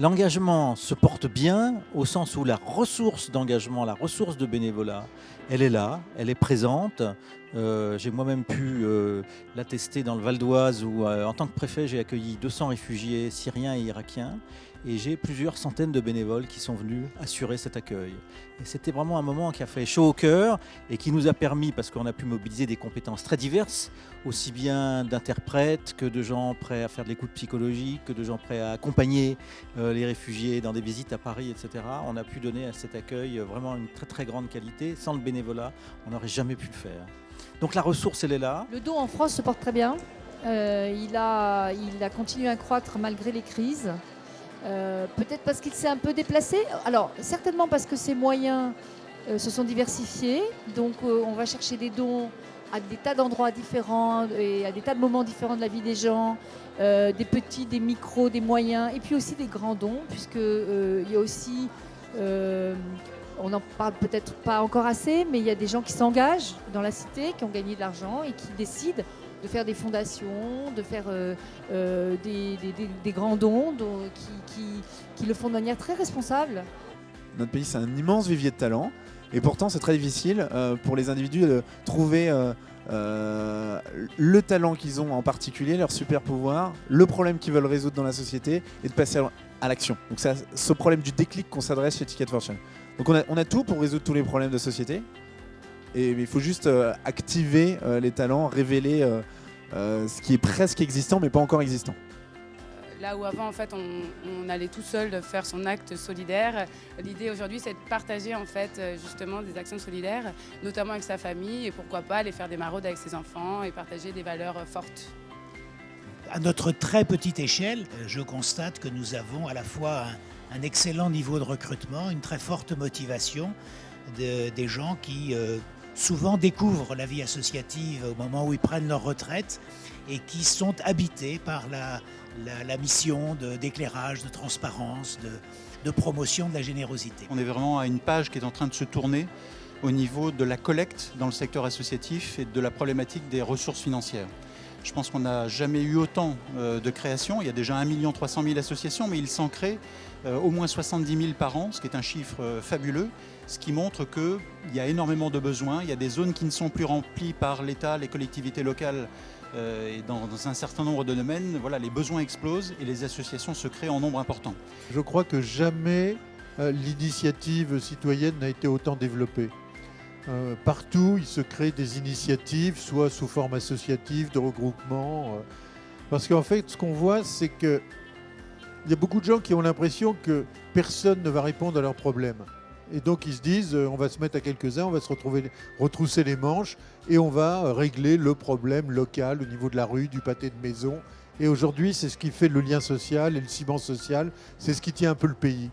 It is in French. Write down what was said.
L'engagement se porte bien au sens où la ressource d'engagement, la ressource de bénévolat, elle est là, elle est présente. J'ai moi-même pu l'attester dans le Val d'Oise où, en tant que préfet, j'ai accueilli 200 réfugiés syriens et irakiens. Et j'ai plusieurs centaines de bénévoles qui sont venus assurer cet accueil. Et c'était vraiment un moment qui a fait chaud au cœur et qui nous a permis, parce qu'on a pu mobiliser des compétences très diverses, aussi bien d'interprètes que de gens prêts à faire de l'écoute psychologique, que de gens prêts à accompagner les réfugiés dans des visites à Paris, etc. On a pu donner à cet accueil vraiment une très très grande qualité. Sans le bénévolat, on n'aurait jamais pu le faire. Donc la ressource, elle est là. Le don en France se porte très bien. Il a continué à croître malgré les crises. Peut-être parce qu'il s'est un peu déplacé. Alors, certainement parce que ses moyens se sont diversifiés. Donc, on va chercher des dons à des tas d'endroits différents et à des tas de moments différents de la vie des gens. Des petits, des micros, des moyens. Et puis aussi des grands dons, puisqu'il y a aussi... on n'en parle peut-être pas encore assez, mais il y a des gens qui s'engagent dans la cité, qui ont gagné de l'argent et qui décident de faire des fondations, de faire des grands dons qui le font de manière très responsable. Notre pays, c'est un immense vivier de talent. Et pourtant, c'est très difficile pour les individus de trouver le talent qu'ils ont en particulier, leur super pouvoir, le problème qu'ils veulent résoudre dans la société et de passer à l'action. Donc c'est ce problème du déclic qu'on s'adresse chez Ticket for Change. Donc on a tout pour résoudre tous les problèmes de société. Et il faut juste activer les talents, révéler ce qui est presque existant mais pas encore existant. Là où avant, en fait, on allait tout seul faire son acte solidaire, l'idée aujourd'hui, c'est de partager en fait, justement des actions solidaires, notamment avec sa famille, et pourquoi pas aller faire des maraudes avec ses enfants et partager des valeurs fortes. À notre très petite échelle, je constate que nous avons à la fois un excellent niveau de recrutement, une très forte motivation des gens qui souvent découvrent la vie associative au moment où ils prennent leur retraite et qui sont habités par la mission d'éclairage, de transparence, de promotion de la générosité. On est vraiment à une page qui est en train de se tourner au niveau de la collecte dans le secteur associatif et de la problématique des ressources financières. Je pense qu'on n'a jamais eu autant de créations. Il y a déjà 1 300 000 associations, mais il s'en crée au moins 70 000 par an, ce qui est un chiffre fabuleux, ce qui montre qu'il y a énormément de besoins. Il y a des zones qui ne sont plus remplies par l'État, les collectivités locales, et dans un certain nombre de domaines, voilà, les besoins explosent et les associations se créent en nombre important. Je crois que jamais l'initiative citoyenne n'a été autant développée. Partout, il se crée des initiatives, soit sous forme associative, de regroupement. Parce qu'en fait, ce qu'on voit, c'est qu'il y a beaucoup de gens qui ont l'impression que personne ne va répondre à leurs problèmes. Et donc ils se disent, on va se mettre à quelques-uns, on va se retrousser les manches et on va régler le problème local au niveau de la rue, du pâté de maison. Et aujourd'hui, c'est ce qui fait le lien social et le ciment social, c'est ce qui tient un peu le pays.